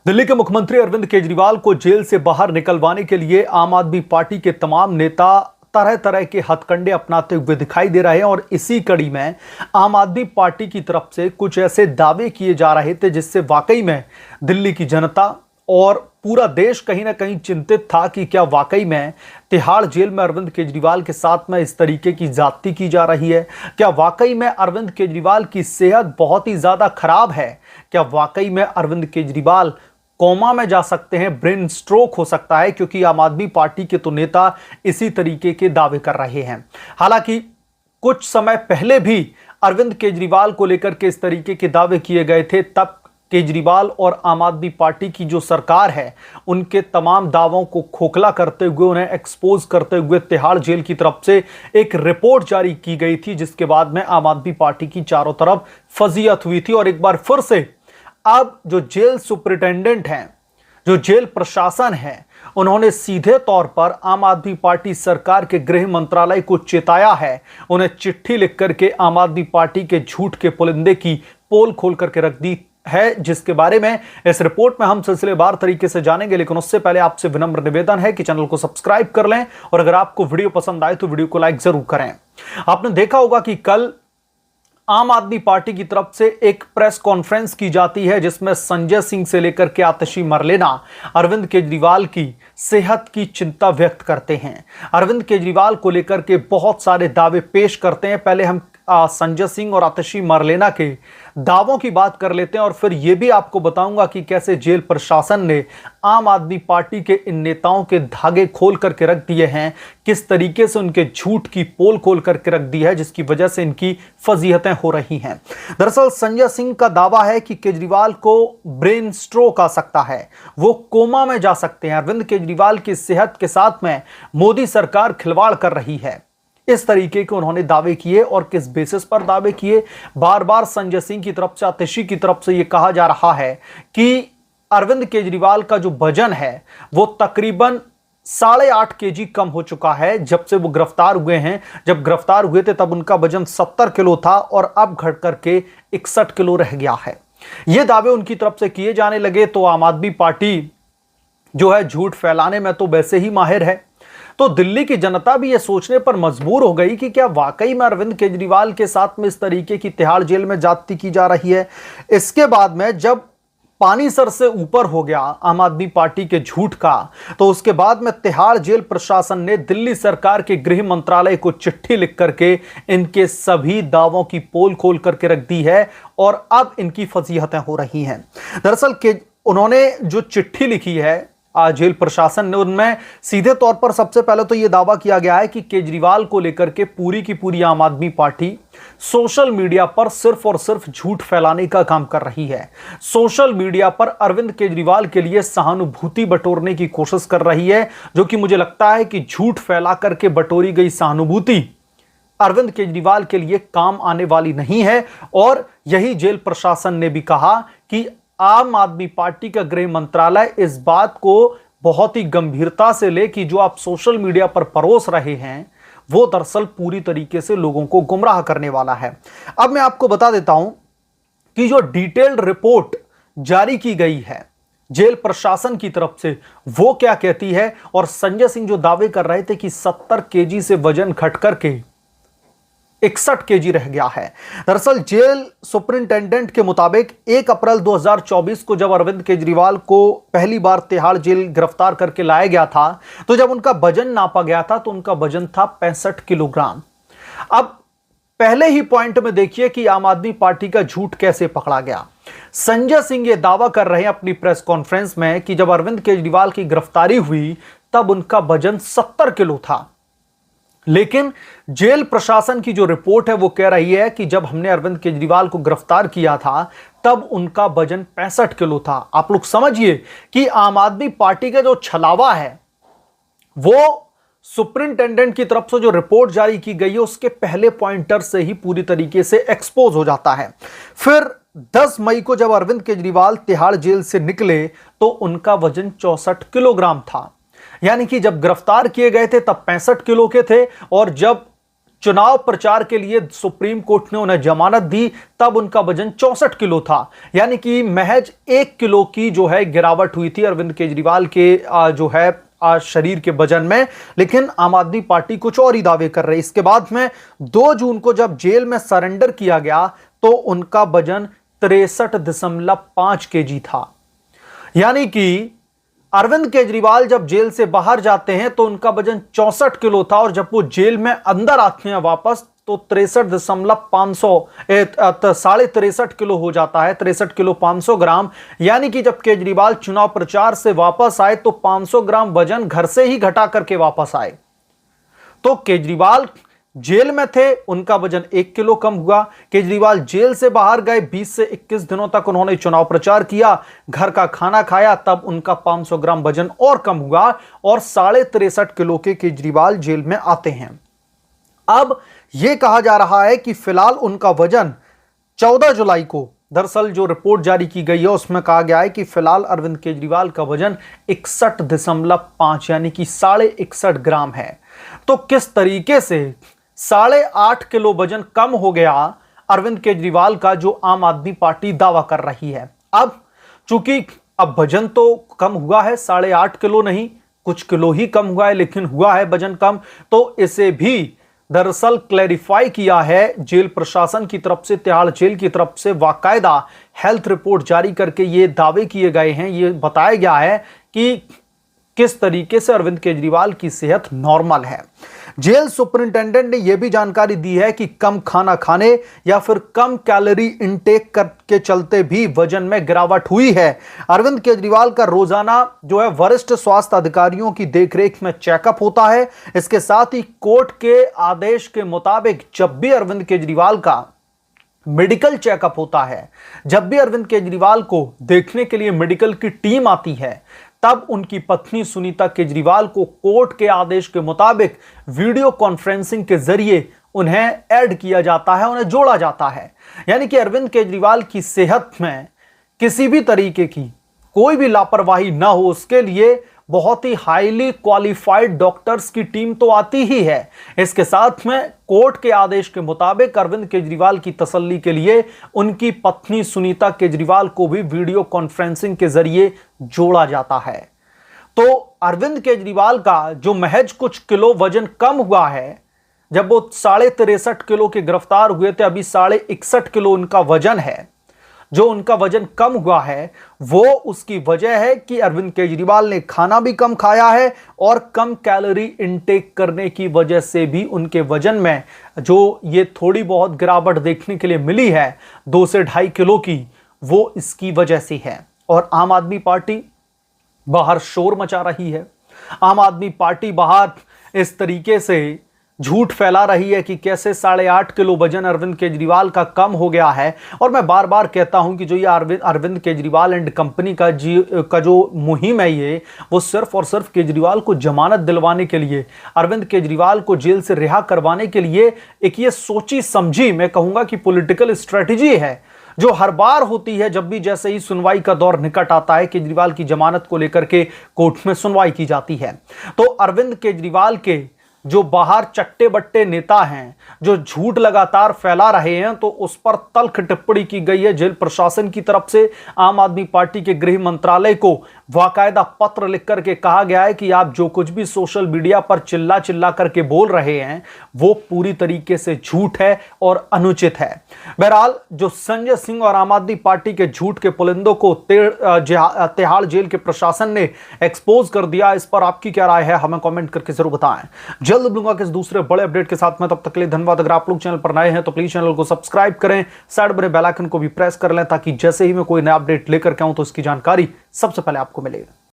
दिल्ली के मुख्यमंत्री अरविंद केजरीवाल को जेल से बाहर निकलवाने के लिए आम आदमी पार्टी के तमाम नेता तरह तरह के हथकंडे अपनाते हुए दिखाई दे रहे हैं और इसी कड़ी में आम आदमी पार्टी की तरफ से कुछ ऐसे दावे किए जा रहे थे जिससे वाकई में दिल्ली की जनता और पूरा देश कहीं ना कहीं चिंतित था कि क्या वाकई में तिहाड़ जेल में अरविंद केजरीवाल के साथ में इस तरीके की ज्यादती की जा रही है। क्या वाकई में अरविंद केजरीवाल की सेहत बहुत ही ज्यादा खराब है। क्या वाकई में अरविंद केजरीवाल कोमा में जा सकते हैं, ब्रेन स्ट्रोक हो सकता है, क्योंकि आम आदमी पार्टी के तो नेता इसी तरीके के दावे कर रहे हैं। हालांकि कुछ समय पहले भी अरविंद केजरीवाल को लेकर के इस तरीके के दावे किए गए थे, तब केजरीवाल और आम आदमी पार्टी की जो सरकार है उनके तमाम दावों को खोखला करते हुए, उन्हें एक्सपोज करते हुए तिहाड़ जेल की तरफ से एक रिपोर्ट जारी की गई थी, जिसके बाद में आम आदमी पार्टी की चारों तरफ फजीयत हुई थी। और एक बार फिर से अब जो जेल सुपरिटेंडेंट हैं, जो जेल प्रशासन है, उन्होंने सीधे तौर पर आम आदमी पार्टी सरकार के गृह मंत्रालय को चेताया है। उन्हें चिट्ठी लिख करके आम आदमी पार्टी के झूठ के पुलिंदे की पोल खोल करके रख दी है, जिसके बारे में इस रिपोर्ट में हम सिलसिलेवार तरीके से जानेंगे। लेकिन उससे पहले आपसे विनम्र निवेदन है कि चैनल को सब्सक्राइब कर लें और अगर आपको वीडियो पसंद आए तो वीडियो को लाइक जरूर करें। आपने देखा होगा कि कल आम आदमी पार्टी की तरफ से एक प्रेस कॉन्फ्रेंस की जाती है जिसमें संजय सिंह से लेकर के आतिशी मरलेना अरविंद केजरीवाल की सेहत की चिंता व्यक्त करते हैं। अरविंद केजरीवाल को लेकर के बहुत सारे दावे पेश करते हैं। पहले हम संजय सिंह और आतिशी मरलेना के दावों की बात कर लेते हैं और फिर यह भी आपको बताऊंगा कि कैसे जेल प्रशासन ने आम आदमी पार्टी के इन नेताओं के धागे खोल करके रख दिए हैं, किस तरीके से उनके झूठ की पोल खोल करके रख दी है, जिसकी वजह से इनकी फजीहतें हो रही हैं। दरअसल संजय सिंह का दावा है कि केजरीवाल को ब्रेन स्ट्रोक आ सकता है, वो कोमा में जा सकते हैं। अरविंद केजरीवाल की सेहत के साथ में मोदी सरकार खिलवाड़ कर रही है, इस तरीके के उन्होंने दावे किए। और किस बेसिस पर दावे किए, बार बार संजय सिंह की तरफ से, आतिशी की तरफ से यह कहा जा रहा है कि अरविंद केजरीवाल का जो वजन है वो तकरीबन 8.5 केजी कम हो चुका है जब से वो गिरफ्तार हुए हैं। जब गिरफ्तार हुए थे तब उनका वजन 70 किलो था और अब घट करके 61 किलो रह गया है। ये दावे उनकी तरफ से किए जाने लगे तो आम आदमी पार्टी जो है झूठ फैलाने में तो वैसे ही माहिर है, तो दिल्ली की जनता भी यह सोचने पर मजबूर हो गई कि क्या वाकई में अरविंद केजरीवाल के साथ में इस तरीके की तिहाड़ जेल में ज्यादती की जा रही है। इसके बाद में जब पानी सर से ऊपर हो गया आम आदमी पार्टी के झूठ का, तो उसके बाद में तिहाड़ जेल प्रशासन ने दिल्ली सरकार के गृह मंत्रालय को चिट्ठी लिख करके इनके सभी दावों की पोल खोल करके रख दी है और अब इनकी फजीहतें हो रही हैं। दरअसल उन्होंने जो चिट्ठी लिखी है जेल प्रशासन ने, उनमें सीधे तौर पर सबसे पहले तो यह दावा किया गया है कि केजरीवाल को लेकर के पूरी की पूरी आम आदमी पार्टी सोशल मीडिया पर सिर्फ और सिर्फ झूठ फैलाने का काम कर रही है। सोशल मीडिया पर अरविंद केजरीवाल के लिए सहानुभूति बटोरने की कोशिश कर रही है, जो कि मुझे लगता है कि झूठ फैला करके बटोरी गई सहानुभूति अरविंद केजरीवाल के लिए काम आने वाली नहीं है। और यही जेल प्रशासन ने भी कहा कि आम आदमी पार्टी का गृह मंत्रालय इस बात को बहुत ही गंभीरता से ले कि जो आप सोशल मीडिया पर परोस रहे हैं वो दरअसल पूरी तरीके से लोगों को गुमराह करने वाला है। अब मैं आपको बता देता हूं कि जो डिटेल्ड रिपोर्ट जारी की गई है जेल प्रशासन की तरफ से वो क्या कहती है, और संजय सिंह जो दावे कर रहे थे कि 70 केजी से वजन घट करके 61 केजी रह गया है। दरअसल जेल सुपरिंटेंडेंट के मुताबिक 1 अप्रैल 2024 को जब अरविंद केजरीवाल को पहली बार तिहाड़ जेल गिरफ्तार करके लाया गया था, तो जब उनका वजन नापा गया था तो उनका वजन था 65 किलोग्राम। अब पहले ही पॉइंट में देखिए कि आम आदमी पार्टी का झूठ कैसे पकड़ा गया। संजय सिंह ये दावा कर रहे हैं अपनी प्रेस कॉन्फ्रेंस में कि जब अरविंद केजरीवाल की गिरफ्तारी हुई तब उनका वजन 70 किलो था, लेकिन जेल प्रशासन की जो रिपोर्ट है वो कह रही है कि जब हमने अरविंद केजरीवाल को गिरफ्तार किया था तब उनका वजन 65 किलो था। आप लोग समझिए कि आम आदमी पार्टी का जो छलावा है वो सुपरिंटेंडेंट की तरफ से जो रिपोर्ट जारी की गई है उसके पहले पॉइंटर से ही पूरी तरीके से एक्सपोज हो जाता है। फिर 10 मई को जब अरविंद केजरीवाल तिहाड़ जेल से निकले तो उनका वजन 64 किलोग्राम था, यानी कि जब गिरफ्तार किए गए थे तब 65 किलो के थे और जब चुनाव प्रचार के लिए सुप्रीम कोर्ट ने उन्हें जमानत दी, तब उनका वजन 64 किलो था। यानी कि महज 1 किलो की जो है गिरावट हुई थी अरविंद केजरीवाल के जो है शरीर के वजन में। लेकिन आम आदमी पार्टी कुछ और ही दावे कर रही है। इसके बाद में 2 जून को जब जेल में सरेंडर किया गया तो उनका वजन 63.5 केजी था। यानी कि अरविंद केजरीवाल जब जेल से बाहर जाते हैं तो उनका वजन 64 किलो था, और जब वो जेल में अंदर आते हैं वापस तो 63.5 किलो हो जाता है, 63 किलो 500 ग्राम। यानी कि जब केजरीवाल चुनाव प्रचार से वापस आए तो 500 ग्राम वजन घर से ही घटा करके वापस आए। तो केजरीवाल जेल में थे, उनका वजन 1 किलो कम हुआ। केजरीवाल जेल से बाहर गए, 20 से 21 दिनों तक उन्होंने चुनाव प्रचार किया, घर का खाना खाया, तब उनका 500 ग्राम वजन और कम हुआ और 63.5 किलो के केजरीवाल जेल में आते हैं। अब यह कहा जा रहा है कि फिलहाल उनका वजन 14 जुलाई को, दरअसल जो रिपोर्ट जारी की गई है उसमें कहा गया है कि फिलहाल अरविंद केजरीवाल का वजन 61.5 यानी कि 61.5 ग्राम है। तो किस तरीके से 8.5 किलो वजन कम हो गया अरविंद केजरीवाल का, जो आम आदमी पार्टी दावा कर रही है। अब चूंकि अब वजन तो कम हुआ है, 8.5 किलो नहीं, कुछ किलो ही कम हुआ है, लेकिन हुआ है वजन कम, तो इसे भी दरअसल क्लैरिफाई किया है जेल प्रशासन की तरफ से, तिहाड़ जेल की तरफ से बाकायदा हेल्थ रिपोर्ट जारी करके ये दावे किए गए हैं, ये बताया गया है कि किस तरीके से अरविंद केजरीवाल की सेहत नॉर्मल है। जेल सुपरिंटेंडेंट ने यह भी जानकारी दी है कि कम खाना खाने या फिर कम कैलोरी इंटेक के चलते भी वजन में गिरावट हुई है। अरविंद केजरीवाल का रोजाना जो है वरिष्ठ स्वास्थ्य अधिकारियों की देखरेख में चेकअप होता है। इसके साथ ही कोर्ट के आदेश के मुताबिक जब भी अरविंद केजरीवाल का मेडिकल चेकअप होता है, जब भी अरविंद केजरीवाल को देखने के लिए मेडिकल की टीम आती है, तब उनकी पत्नी सुनीता केजरीवाल को कोर्ट के आदेश के मुताबिक वीडियो कॉन्फ्रेंसिंग के जरिए उन्हें ऐड किया जाता है, उन्हें जोड़ा जाता है। यानी कि अरविंद केजरीवाल की सेहत में किसी भी तरीके की कोई भी लापरवाही ना हो, उसके लिए बहुत ही हाईली क्वालिफाइड डॉक्टर्स की टीम तो आती ही है। इसके साथ में कोर्ट के आदेश के मुताबिक अरविंद केजरीवाल की तसल्ली के लिए उनकी पत्नी सुनीता केजरीवाल को भी वीडियो कॉन्फ्रेंसिंग के जरिए जोड़ा जाता है। तो अरविंद केजरीवाल का जो महज कुछ किलो वजन कम हुआ है, जब वो 63.5 किलो के गिरफ्तार हुए थे, अभी 61.5 किलो उनका वजन है। जो उनका वजन कम हुआ है वो उसकी वजह है कि अरविंद केजरीवाल ने खाना भी कम खाया है और कम कैलोरी इंटेक करने की वजह से भी उनके वजन में जो ये थोड़ी बहुत गिरावट देखने के लिए मिली है 2 से 2.5 किलो की, वो इसकी वजह से है। और आम आदमी पार्टी बाहर शोर मचा रही है। आम आदमी पार्टी बाहर इस तरीके से झूठ फैला रही है कि कैसे 8.5 किलो वजन अरविंद केजरीवाल का कम हो गया है। और मैं बार बार कहता हूं कि जो ये अरविंद केजरीवाल एंड कंपनी का जो मुहिम है, ये वो सिर्फ और सिर्फ केजरीवाल को जमानत दिलवाने के लिए, अरविंद केजरीवाल को जेल से रिहा करवाने के लिए एक ये सोची समझी, मैं कहूंगा कि पॉलिटिकल स्ट्रेटेजी है, जो हर बार होती है जब भी जैसे ही सुनवाई का दौर निकट आता है, केजरीवाल की जमानत को लेकर के कोर्ट में सुनवाई की जाती है। तो अरविंद केजरीवाल के जो बाहर चट्टे बट्टे नेता हैं, जो झूठ लगातार फैला रहे हैं, तो उस पर तल्ख टिप्पणी की गई है जेल प्रशासन की तरफ से। आम आदमी पार्टी के गृह मंत्रालय को बाकायदा पत्र लिख करके कहा गया है कि आप जो कुछ भी सोशल मीडिया पर चिल्ला चिल्ला करके बोल रहे हैं वो पूरी तरीके से झूठ है और अनुचित है। बहरहाल जो संजय सिंह और आम आदमी पार्टी के झूठ के पुलिंदों को तिहाड़ जेल के प्रशासन ने एक्सपोज कर दिया। इस पर आपकी क्या राय है, हमें कमेंट करके जरूर बताएं। जल्द मिलूंगा किस दूसरे बड़े अपडेट के साथ में, तब तक के लिए धन्यवाद। अगर आप लोग चैनल पर नए हैं तो प्लीज चैनल को सब्सक्राइब करें, साइड बने बेल आइकन को भी प्रेस कर लें ताकि जैसे ही मैं कोई नया अपडेट लेकर के आऊं तो इसकी जानकारी सबसे पहले आपको मिलेगा।